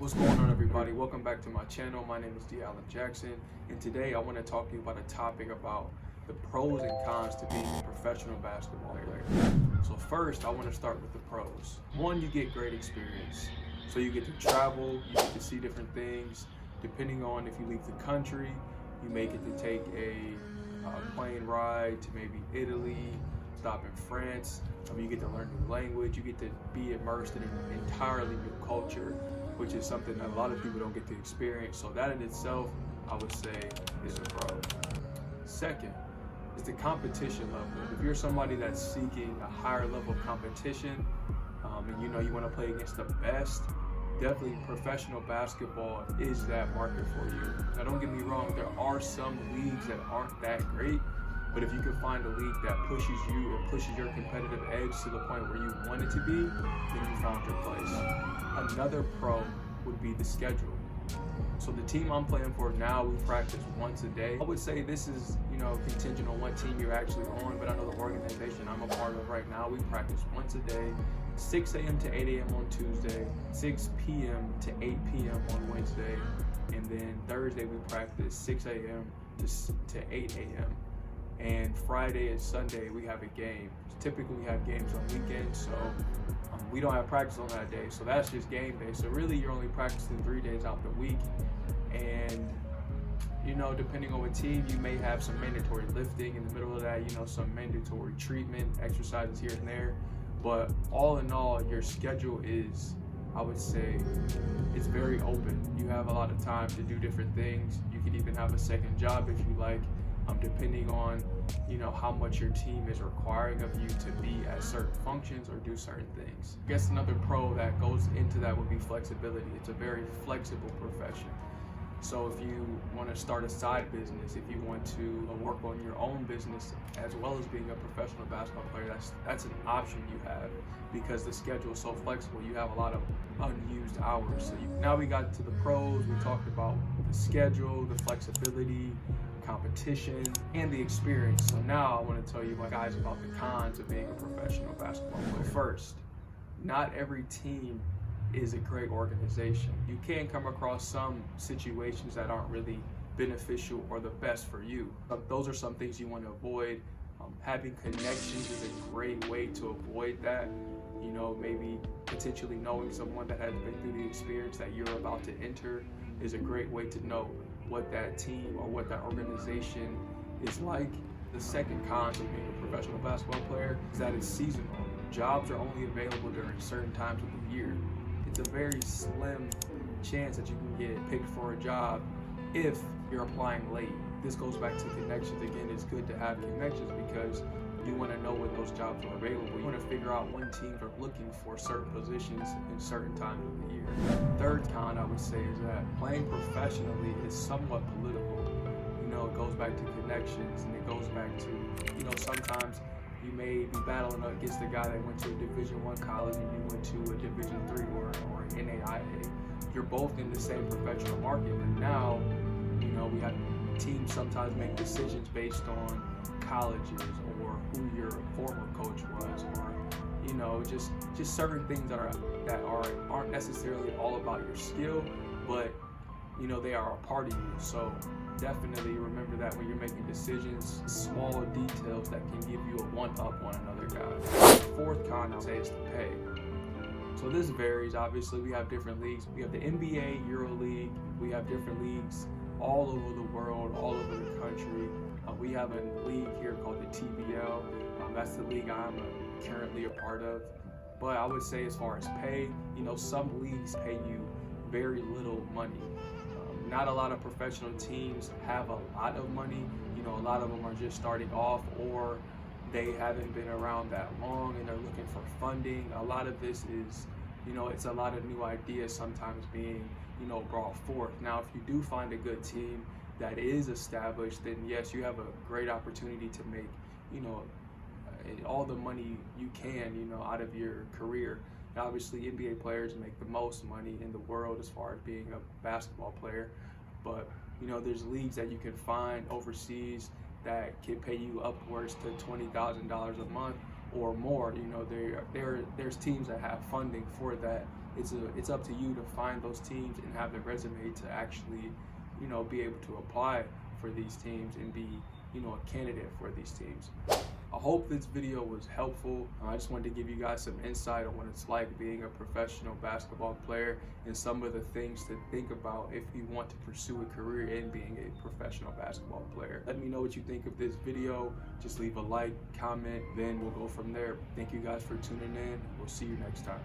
What's going on, everybody? Welcome back to my channel. My name is DeAllen Jackson, and today I want to talk to you about a topic about the pros and cons to being a professional basketball player. So first, I want to start with the pros. One, you get great experience. So you get to travel, you get to see different things. Depending on if you leave the country, you may get to take a plane ride to maybe Italy, stop in France. You get to learn new language. You get to be immersed in an entirely new culture, which is something that a lot of people don't get to experience. So that in itself, I would say, is a pro. Second is the competition level. If you're somebody that's seeking a higher level of competition, and you want to play against the best, definitely professional basketball is that market for you. Now don't get me wrong, there are some leagues that aren't that great, but if you can find a league that pushes you or pushes your competitive edge to the point where you want it to be, then you found your place. Another pro would be the schedule. So the team I'm playing for now, we practice once a day. I would say this is, contingent on what team you're actually on, but I know the organization I'm a part of right now, we practice once a day, 6 a.m. to 8 a.m. on Tuesday, 6 p.m. to 8 p.m. on Wednesday, and then Thursday we practice 6 a.m. to 8 a.m. And Friday and Sunday we have a game. Typically we have games on weekends, so we don't have practice on that day, so that's just game day. So really you're only practicing 3 days out the week, and depending on what team, you may have some mandatory lifting in the middle of that, some mandatory treatment exercises here and there. But all in all, your schedule is, I would say, it's very open. You have a lot of time to do different things. You could even have a second job if you like, depending on, how much your team is requiring of you to be at certain functions or do certain things. I guess another pro that goes into that would be flexibility. It's a very flexible profession. So if you want to start a side business, if you want to work on your own business as well as being a professional basketball player, that's an option you have, because the schedule is so flexible. You have a lot of unused hours. So now we got to the pros. We talked about the schedule, the flexibility, competition, and the experience. So now I want to tell you guys about the cons of being a professional basketball player. First, not every team is a great organization. You can come across some situations that aren't really beneficial or the best for you. But those are some things you want to avoid. Having connections is a great way to avoid that. Maybe potentially knowing someone that has been through the experience that you're about to enter is a great way to know what that team or what that organization is like. The second con of being a professional basketball player is that it's seasonal. Jobs are only available during certain times of the year. It's a very slim chance that you can get picked for a job if you're applying late. This goes back to connections. Again, it's good to have connections because you want to know when those jobs are available. You want to figure out when teams are looking for certain positions in certain times of the year. Third con, I would say, is that playing professionally is somewhat political. It goes back to connections, and it goes back to, sometimes you may be battling against a guy that went to a Division I college and you went to a Division III or an NAIA. You're both in the same professional market, but now, we have teams sometimes make decisions based on colleges or who your former coach was, or just certain things that aren't necessarily all about your skill, but they are a part of you. So definitely remember that when you're making decisions, small details that can give you a one-up on another guy. Fourth con, I'll say, is the pay. So this varies. Obviously, we have different leagues. We have the NBA, EuroLeague. We have different leagues all over the world, all over the country. We have a league here called the TBL. That's the league I'm currently a part of. But I would say, as far as pay, some leagues pay you very little money. Not a lot of professional teams have a lot of money. A lot of them are just starting off, or they haven't been around that long and they're looking for funding. A lot of this is, it's a lot of new ideas sometimes being, brought forth. Now, if you do find a good team that is established, then yes, you have a great opportunity to make, all the money you can, out of your career. Obviously, NBA players make the most money in the world as far as being a basketball player, but there's leagues that you can find overseas that can pay you upwards to $20,000 a month or more. There's teams that have funding for that it's up to you to find those teams and have the resume to actually, be able to apply for these teams and be, a candidate for these teams. I hope this video was helpful. I just wanted to give you guys some insight on what it's like being a professional basketball player and some of the things to think about if you want to pursue a career in being a professional basketball player. Let me know what you think of this video. Just leave a like, comment, then we'll go from there. Thank you guys for tuning in. We'll see you next time.